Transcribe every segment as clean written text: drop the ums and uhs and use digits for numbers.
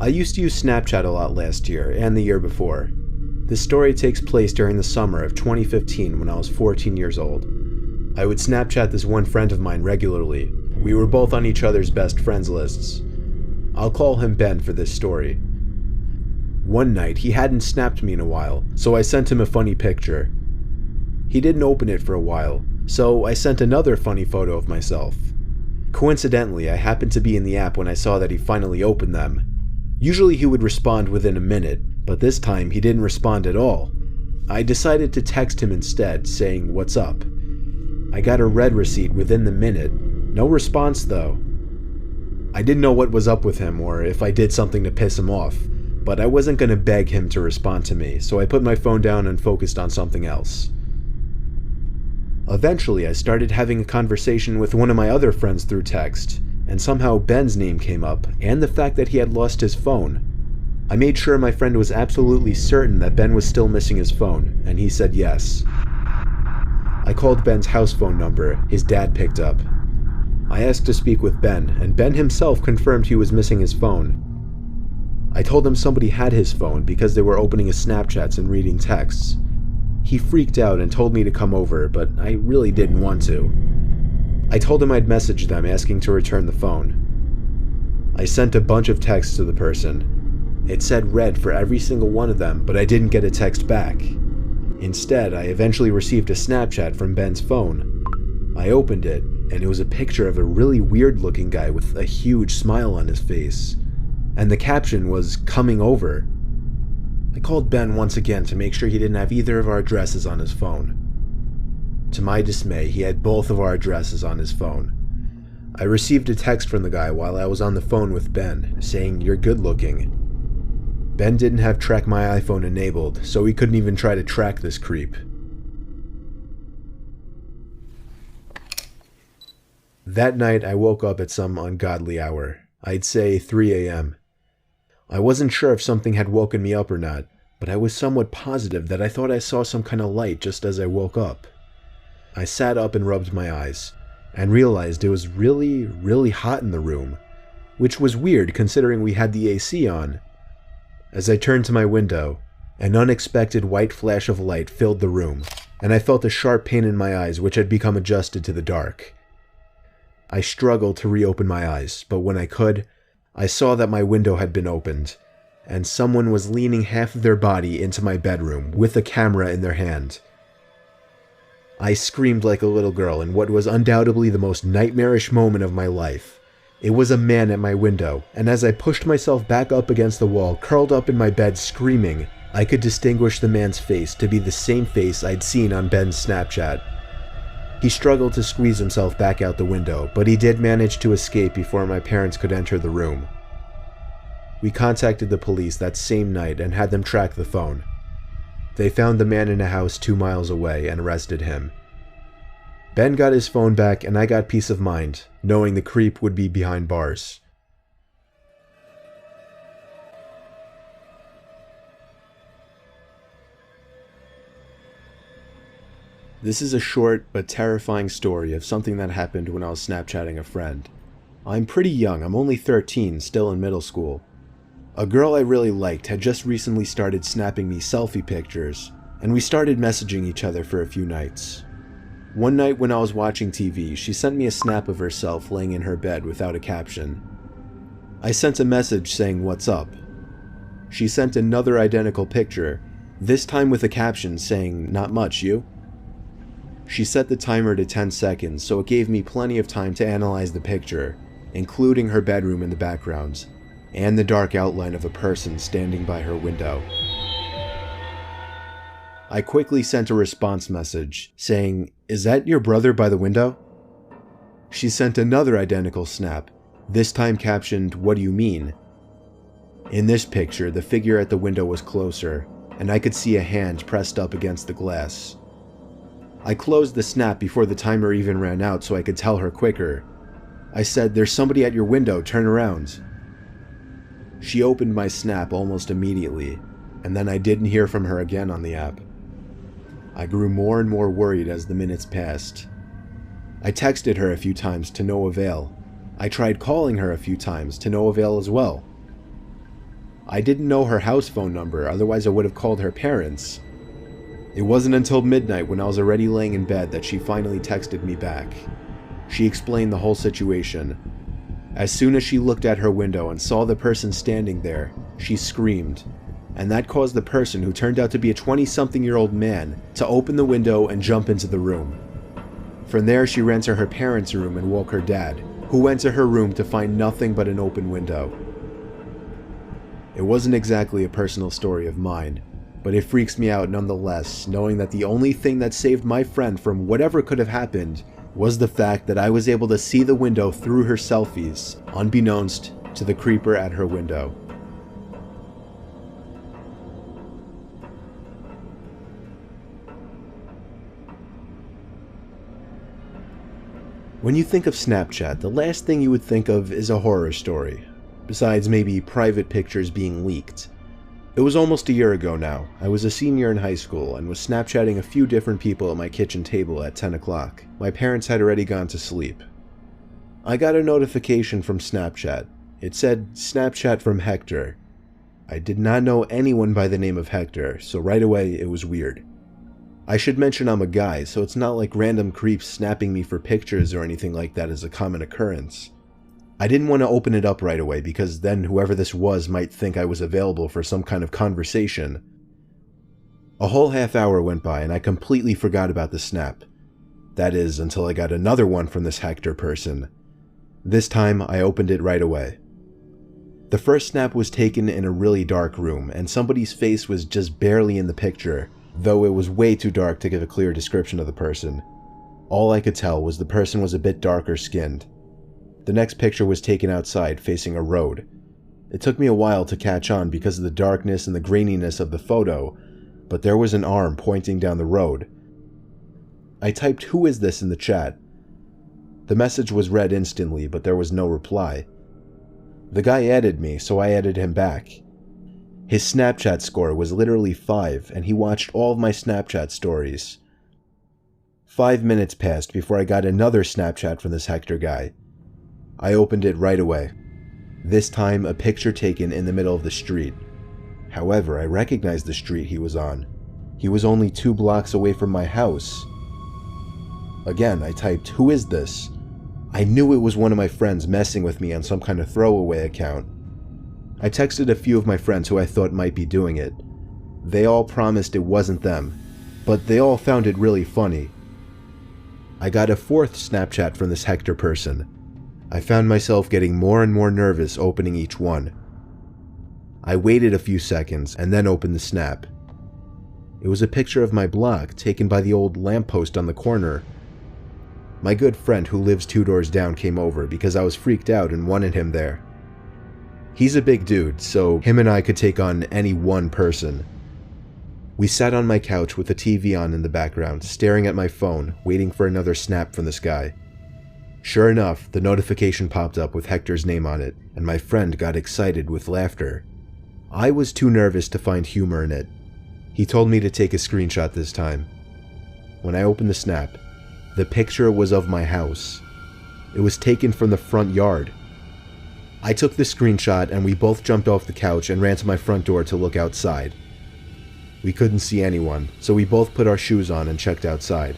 I used to use Snapchat a lot last year and the year before. This story takes place during the summer of 2015 when I was 14 years old. I would Snapchat this one friend of mine regularly. We were both on each other's best friends lists. I'll call him Ben for this story. One night, he hadn't snapped me in a while, so I sent him a funny picture. He didn't open it for a while, so I sent another funny photo of myself. Coincidentally, I happened to be in the app when I saw that he finally opened them. Usually he would respond within a minute, but this time he didn't respond at all. I decided to text him instead, saying, "What's up?" I got a red receipt within the minute. No response though. I didn't know what was up with him or if I did something to piss him off, but I wasn't going to beg him to respond to me, so I put my phone down and focused on something else. Eventually, I started having a conversation with one of my other friends through text, and somehow Ben's name came up, and the fact that he had lost his phone. I made sure my friend was absolutely certain that Ben was still missing his phone, and he said yes. I called Ben's house phone number. His dad picked up. I asked to speak with Ben, and Ben himself confirmed he was missing his phone. I told him somebody had his phone because they were opening his Snapchats and reading texts. He freaked out and told me to come over, but I really didn't want to. I told him I'd message them asking to return the phone. I sent a bunch of texts to the person. It said read for every single one of them, but I didn't get a text back. Instead, I eventually received a Snapchat from Ben's phone. I opened it, and it was a picture of a really weird-looking guy with a huge smile on his face. And the caption was, "Coming over." I called Ben once again to make sure he didn't have either of our addresses on his phone. To my dismay, he had both of our addresses on his phone. I received a text from the guy while I was on the phone with Ben, saying, "You're good looking." Ben didn't have Track My iPhone enabled, so he couldn't even try to track this creep. That night, I woke up at some ungodly hour. I'd say 3 a.m. I wasn't sure if something had woken me up or not, but I was somewhat positive that I thought I saw some kind of light just as I woke up. I sat up and rubbed my eyes, and realized it was really, really hot in the room, which was weird considering we had the AC on. As I turned to my window, an unexpected white flash of light filled the room, and I felt a sharp pain in my eyes which had become adjusted to the dark. I struggled to reopen my eyes, but when I could, I saw that my window had been opened, and someone was leaning half of their body into my bedroom with a camera in their hand. I screamed like a little girl in what was undoubtedly the most nightmarish moment of my life. It was a man at my window, and as I pushed myself back up against the wall, curled up in my bed screaming, I could distinguish the man's face to be the same face I'd seen on Ben's Snapchat. He struggled to squeeze himself back out the window, but he did manage to escape before my parents could enter the room. We contacted the police that same night and had them track the phone. They found the man in a house 2 miles away and arrested him. Ben got his phone back and I got peace of mind, knowing the creep would be behind bars. This is a short but terrifying story of something that happened when I was Snapchatting a friend. I'm pretty young, I'm only 13, still in middle school. A girl I really liked had just recently started snapping me selfie pictures, and we started messaging each other for a few nights. One night when I was watching TV, she sent me a snap of herself laying in her bed without a caption. I sent a message saying "What's up?" She sent another identical picture, this time with a caption saying "Not much, you?" She set the timer to 10 seconds, so it gave me plenty of time to analyze the picture, including her bedroom in the background, and the dark outline of a person standing by her window. I quickly sent a response message, saying, "Is that your brother by the window?" She sent another identical snap, this time captioned, "What do you mean?" In this picture, the figure at the window was closer, and I could see a hand pressed up against the glass. I closed the snap before the timer even ran out so I could tell her quicker. I said, "There's somebody at your window, turn around." She opened my snap almost immediately, and then I didn't hear from her again on the app. I grew more and more worried as the minutes passed. I texted her a few times to no avail. I tried calling her a few times to no avail as well. I didn't know her house phone number, otherwise I would have called her parents. It wasn't until midnight when I was already laying in bed that she finally texted me back. She explained the whole situation. As soon as she looked at her window and saw the person standing there, she screamed, and that caused the person, who turned out to be a 20-something-year-old man, to open the window and jump into the room. From there, she ran to her parents' room and woke her dad, who went to her room to find nothing but an open window. It wasn't exactly a personal story of mine, but it freaks me out nonetheless, knowing that the only thing that saved my friend from whatever could have happened was the fact that I was able to see the window through her selfies, unbeknownst to the creeper at her window. When you think of Snapchat, the last thing you would think of is a horror story, besides maybe private pictures being leaked. It was almost a year ago now. I was a senior in high school and was Snapchatting a few different people at my kitchen table at 10 o'clock. My parents had already gone to sleep. I got a notification from Snapchat. It said, "Snapchat from Hector." I did not know anyone by the name of Hector, so right away it was weird. I should mention I'm a guy, so it's not like random creeps snapping me for pictures or anything like that is a common occurrence. I didn't want to open it up right away because then whoever this was might think I was available for some kind of conversation. A whole half hour went by and I completely forgot about the snap. That is, until I got another one from this Hector person. This time I opened it right away. The first snap was taken in a really dark room and somebody's face was just barely in the picture, though it was way too dark to give a clear description of the person. All I could tell was the person was a bit darker skinned. The next picture was taken outside, facing a road. It took me a while to catch on because of the darkness and the graininess of the photo, but there was an arm pointing down the road. I typed "Who is this?" in the chat. The message was read instantly, but there was no reply. The guy added me, so I added him back. His Snapchat score was literally 5, and he watched all of my Snapchat stories. 5 minutes passed before I got another Snapchat from this Hector guy. I opened it right away. This time, a picture taken in the middle of the street. However, I recognized the street he was on. He was only 2 blocks away from my house. Again, I typed, "Who is this?" I knew it was one of my friends messing with me on some kind of throwaway account. I texted a few of my friends who I thought might be doing it. They all promised it wasn't them, but they all found it really funny. I got a 4th Snapchat from this Hector person. I found myself getting more and more nervous opening each one. I waited a few seconds and then opened the snap. It was a picture of my block taken by the old lamppost on the corner. My good friend who lives 2 doors down came over because I was freaked out and wanted him there. He's a big dude, so him and I could take on any one person. We sat on my couch with the TV on in the background, staring at my phone, waiting for another snap from this guy. Sure enough, the notification popped up with Hector's name on it, and my friend got excited with laughter. I was too nervous to find humor in it. He told me to take a screenshot this time. When I opened the snap, the picture was of my house. It was taken from the front yard. I took the screenshot and we both jumped off the couch and ran to my front door to look outside. We couldn't see anyone, so we both put our shoes on and checked outside.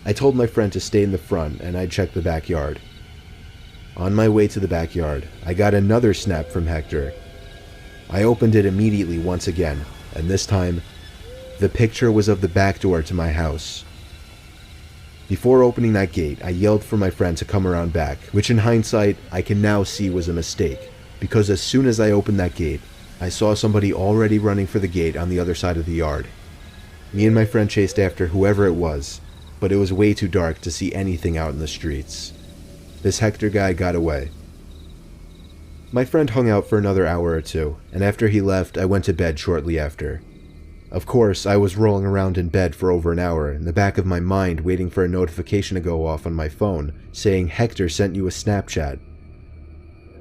I told my friend to stay in the front and I'd check the backyard. On my way to the backyard, I got another snap from Hector. I opened it immediately once again, and this time, the picture was of the back door to my house. Before opening that gate, I yelled for my friend to come around back, which in hindsight, I can now see was a mistake, because as soon as I opened that gate, I saw somebody already running for the gate on the other side of the yard. Me and my friend chased after whoever it was, but it was way too dark to see anything out in the streets. This Hector guy got away. My friend hung out for another hour or two, and after he left, I went to bed shortly after. Of course, I was rolling around in bed for over an hour, in the back of my mind waiting for a notification to go off on my phone, saying Hector sent you a Snapchat.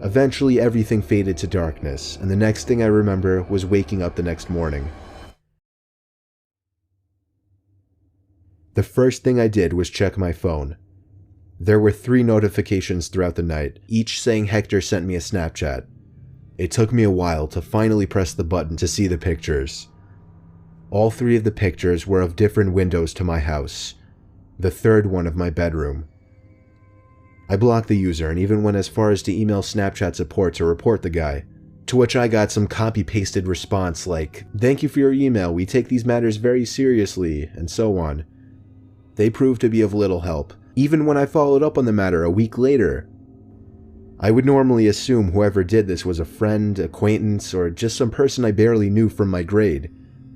Eventually, everything faded to darkness, and the next thing I remember was waking up the next morning. The first thing I did was check my phone. There were 3 notifications throughout the night, each saying Hector sent me a Snapchat. It took me a while to finally press the button to see the pictures. All 3 of the pictures were of different windows to my house, the 3rd one of my bedroom. I blocked the user and even went as far as to email Snapchat support to report the guy, to which I got some copy-pasted response like, "Thank you for your email, we take these matters very seriously," and so on. They proved to be of little help, even when I followed up on the matter a week later. I would normally assume whoever did this was a friend, acquaintance, or just some person I barely knew from my grade,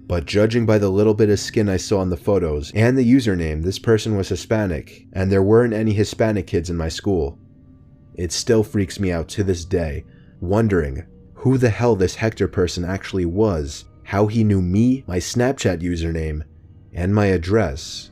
but judging by the little bit of skin I saw in the photos and the username, this person was Hispanic, and there weren't any Hispanic kids in my school. It still freaks me out to this day, wondering who the hell this Hector person actually was, how he knew me, my Snapchat username, and my address.